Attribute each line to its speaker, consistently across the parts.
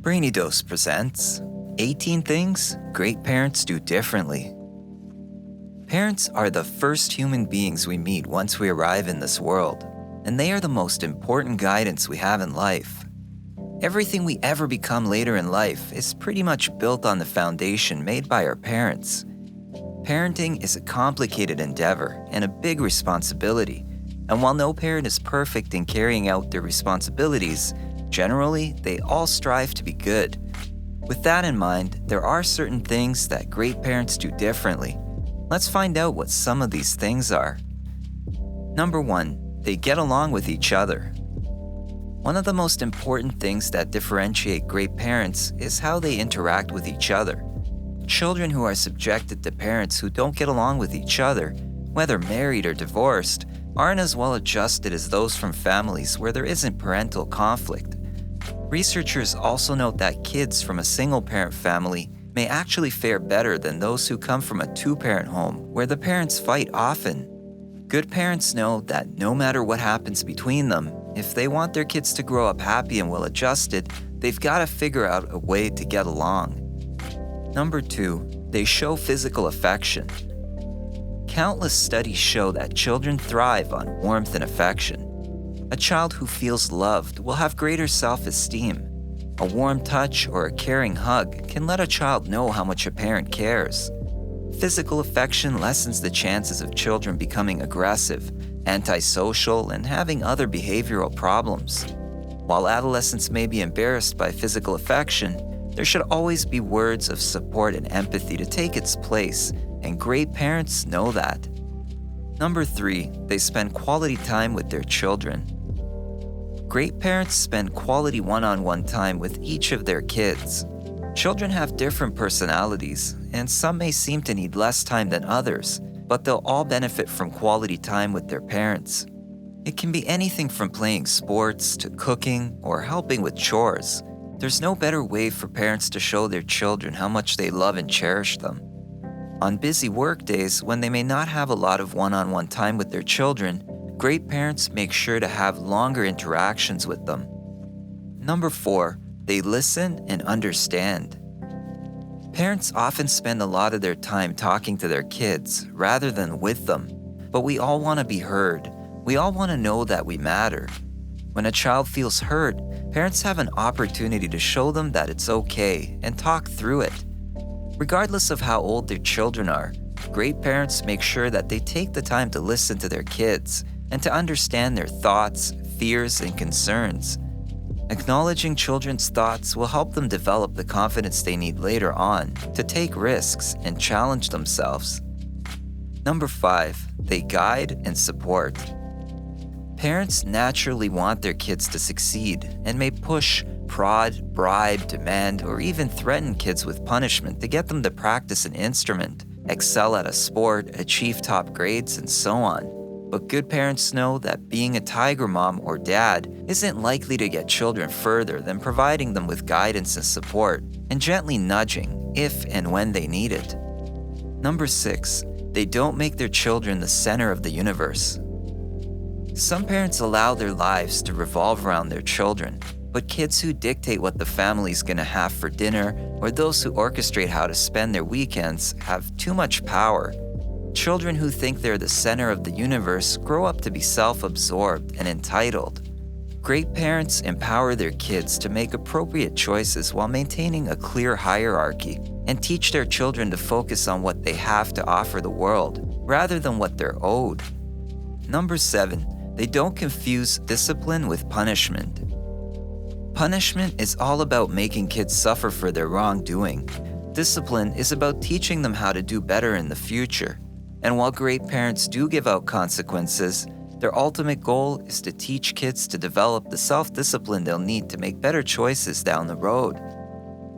Speaker 1: Brainy Dose presents 18 Things Great Parents Do Differently. Parents are the first human beings we meet once we arrive in this world, and they are the most important guidance we have in life. Everything we ever become later in life is pretty much built on the foundation made by our parents. Parenting is a complicated endeavor and a big responsibility, and while no parent is perfect in carrying out their responsibilities, generally, they all strive to be good. With that in mind, there are certain things that great parents do differently. Let's find out what some of these things are. Number 1, they get along with each other. One of the most important things that differentiate great parents is how they interact with each other. Children who are subjected to parents who don't get along with each other, whether married or divorced, aren't as well adjusted as those from families where there isn't parental conflict. Researchers also note that kids from a single-parent family may actually fare better than those who come from a two-parent home where the parents fight often. Good parents know that no matter what happens between them, if they want their kids to grow up happy and well-adjusted, they've got to figure out a way to get along. Number 2, they show physical affection. Countless studies show that children thrive on warmth and affection. A child who feels loved will have greater self-esteem. A warm touch or a caring hug can let a child know how much a parent cares. Physical affection lessens the chances of children becoming aggressive, antisocial, and having other behavioral problems. While adolescents may be embarrassed by physical affection, there should always be words of support and empathy to take its place, and great parents know that. Number 3, they spend quality time with their children. Great parents spend quality one-on-one time with each of their kids. Children have different personalities, and some may seem to need less time than others, but they'll all benefit from quality time with their parents. It can be anything from playing sports to cooking or helping with chores. There's no better way for parents to show their children how much they love and cherish them. On busy work days, when they may not have a lot of one-on-one time with their children, great parents make sure to have longer interactions with them. Number 4, they listen and understand. Parents often spend a lot of their time talking to their kids rather than with them, but we all want to be heard. We all want to know that we matter. When a child feels heard, parents have an opportunity to show them that it's okay and talk through it. Regardless of how old their children are, great parents make sure that they take the time to listen to their kids and to understand their thoughts, fears, and concerns. Acknowledging children's thoughts will help them develop the confidence they need later on to take risks and challenge themselves. Number 5, they guide and support. Parents naturally want their kids to succeed and may push, prod, bribe, demand, or even threaten kids with punishment to get them to practice an instrument, excel at a sport, achieve top grades, and so on. But good parents know that being a tiger mom or dad isn't likely to get children further than providing them with guidance and support and gently nudging if and when they need it. Number 6, they don't make their children the center of the universe. Some parents allow their lives to revolve around their children, but kids who dictate what the family's gonna have for dinner or those who orchestrate how to spend their weekends have too much power. Children who think they're the center of the universe grow up to be self-absorbed and entitled. Great parents empower their kids to make appropriate choices while maintaining a clear hierarchy and teach their children to focus on what they have to offer the world rather than what they're owed. Number 7, they don't confuse discipline with punishment. Punishment is all about making kids suffer for their wrongdoing. Discipline is about teaching them how to do better in the future. And while great parents do give out consequences, their ultimate goal is to teach kids to develop the self-discipline they'll need to make better choices down the road.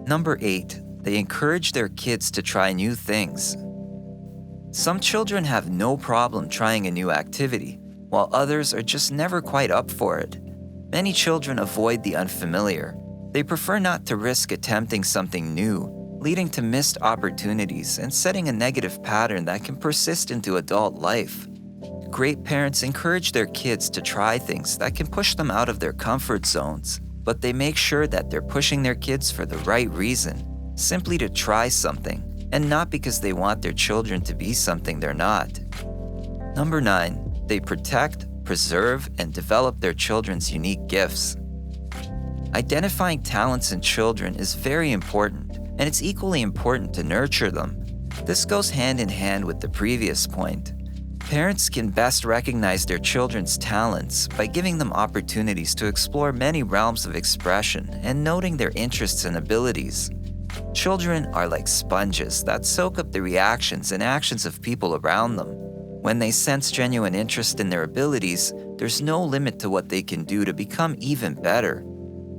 Speaker 1: Number 8, they encourage their kids to try new things. Some children have no problem trying a new activity, while others are just never quite up for it. Many children avoid the unfamiliar. They prefer not to risk attempting something new, leading to missed opportunities and setting a negative pattern that can persist into adult life. Great parents encourage their kids to try things that can push them out of their comfort zones. but they make sure that they're pushing their kids for the right reason, simply to try something, and not because they want their children to be something they're not. Number 9, they protect, preserve, and develop their children's unique gifts. Identifying talents in children is very important, and it's equally important to nurture them. This goes hand in hand with the previous point. Parents can best recognize their children's talents by giving them opportunities to explore many realms of expression and noting their interests and abilities. Children are like sponges that soak up the reactions and actions of people around them. When they sense genuine interest in their abilities, there's no limit to what they can do to become even better.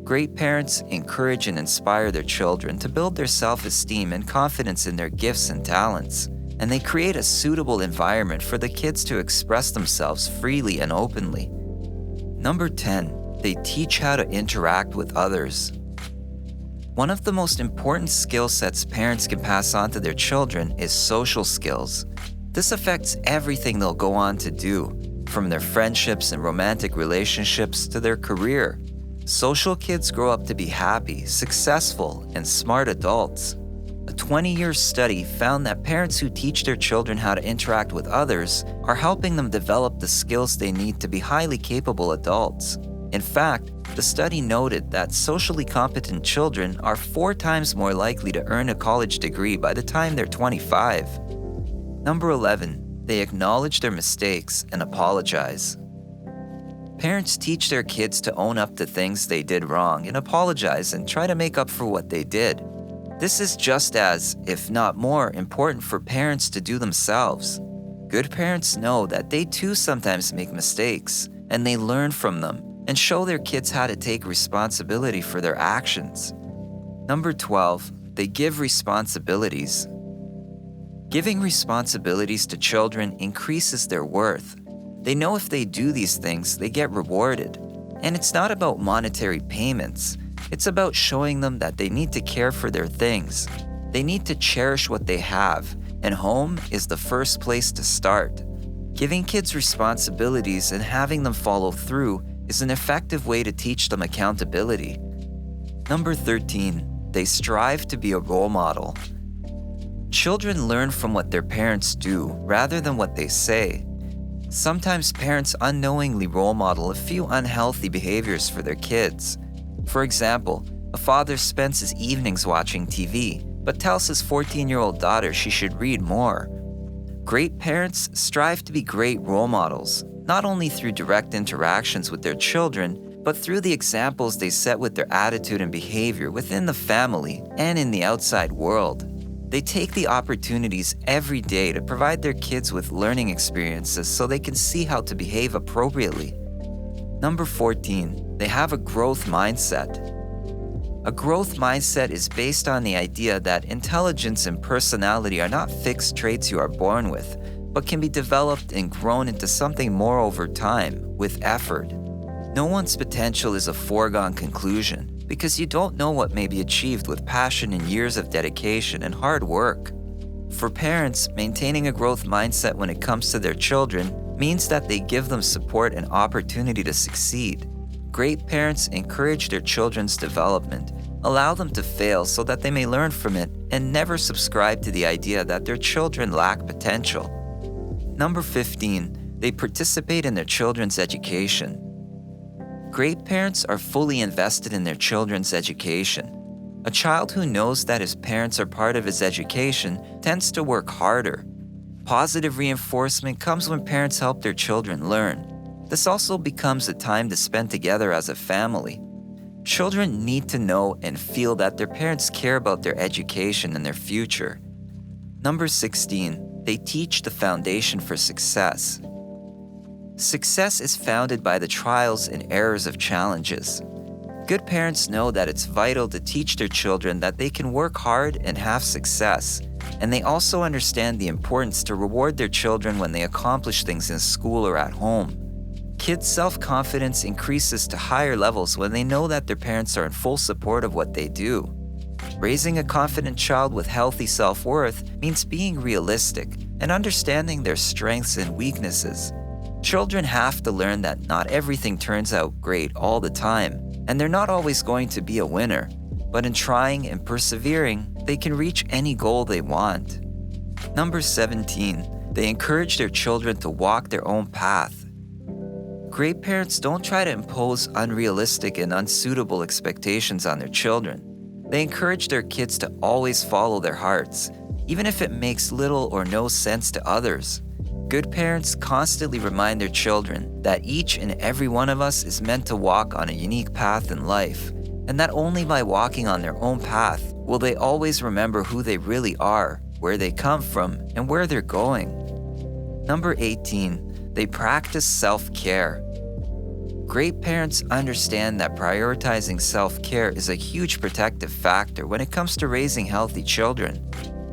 Speaker 1: Great parents encourage and inspire their children to build their self-esteem and confidence in their gifts and talents, and they create a suitable environment for the kids to express themselves freely and openly. Number 10, they teach how to interact with others. One of the most important skill sets parents can pass on to their children is social skills. This affects everything they'll go on to do, from their friendships and romantic relationships to their career. Social kids grow up to be happy, successful, and smart adults. A 20-year study found that parents who teach their children how to interact with others are helping them develop the skills they need to be highly capable adults. In fact, the study noted that socially competent children are 4 times more likely to earn a college degree by the time they're 25. Number 11, they acknowledge their mistakes and apologize. Parents teach their kids to own up to things they did wrong and apologize and try to make up for what they did. This is just as, if not more, important for parents to do themselves. Good parents know that they too sometimes make mistakes, and they learn from them and show their kids how to take responsibility for their actions. Number 12, they give responsibilities. Giving responsibilities to children increases their worth. They know if they do these things, they get rewarded. And it's not about monetary payments. It's about showing them that they need to care for their things. They need to cherish what they have, and home is the first place to start. Giving kids responsibilities and having them follow through is an effective way to teach them accountability. Number 13, they strive to be a role model. Children learn from what their parents do rather than what they say. Sometimes parents unknowingly role model a few unhealthy behaviors for their kids. For example, a father spends his evenings watching TV, but tells his 14-year-old daughter she should read more. Great parents strive to be great role models, not only through direct interactions with their children, but through the examples they set with their attitude and behavior within the family and in the outside world. They take the opportunities every day to provide their kids with learning experiences so they can see how to behave appropriately. Number 14, they have a growth mindset. A growth mindset is based on the idea that intelligence and personality are not fixed traits you are born with, but can be developed and grown into something more over time, with effort. No one's potential is a foregone conclusion, because you don't know what may be achieved with passion and years of dedication and hard work. For parents, maintaining a growth mindset when it comes to their children means that they give them support and opportunity to succeed. Great parents encourage their children's development, allow them to fail so that they may learn from it, and never subscribe to the idea that their children lack potential. Number 15, they participate in their children's education. Great parents are fully invested in their children's education. A child who knows that his parents are part of his education tends to work harder. Positive reinforcement comes when parents help their children learn. This also becomes a time to spend together as a family. Children need to know and feel that their parents care about their education and their future. Number 16, they teach the foundation for success. Success is founded by the trials and errors of challenges. Good parents know that it's vital to teach their children that they can work hard and have success, and they also understand the importance to reward their children when they accomplish things in school or at home. Kids' self-confidence increases to higher levels when they know that their parents are in full support of what they do. Raising a confident child with healthy self-worth means being realistic and understanding their strengths and weaknesses. Children have to learn that not everything turns out great all the time, and they're not always going to be a winner. But in trying and persevering, they can reach any goal they want. Number 17, they encourage their children to walk their own path. Great parents don't try to impose unrealistic and unsuitable expectations on their children. They encourage their kids to always follow their hearts, even if it makes little or no sense to others. Good parents constantly remind their children that each and every one of us is meant to walk on a unique path in life, and that only by walking on their own path will they always remember who they really are, where they come from, and where they're going. Number 18, they practice self-care. Great parents understand that prioritizing self-care is a huge protective factor when it comes to raising healthy children.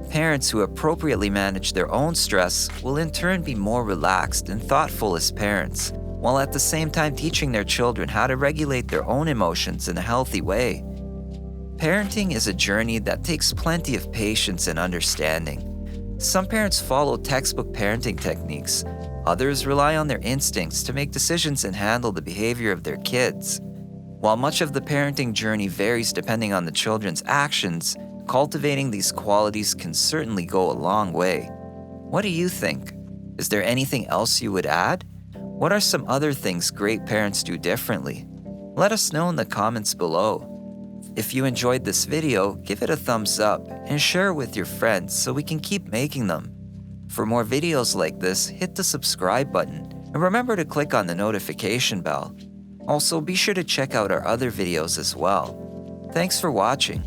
Speaker 1: Parents who appropriately manage their own stress will in turn be more relaxed and thoughtful as parents, while at the same time teaching their children how to regulate their own emotions in a healthy way. Parenting is a journey that takes plenty of patience and understanding. Some parents follow textbook parenting techniques. Others rely on their instincts to make decisions and handle the behavior of their kids. While much of the parenting journey varies depending on the children's actions, cultivating these qualities can certainly go a long way. What do you think? Is there anything else you would add? What are some other things great parents do differently? Let us know in the comments below. If you enjoyed this video, give it a thumbs up and share it with your friends so we can keep making them. For more videos like this, hit the subscribe button and remember to click on the notification bell. Also, be sure to check out our other videos as well. Thanks for watching.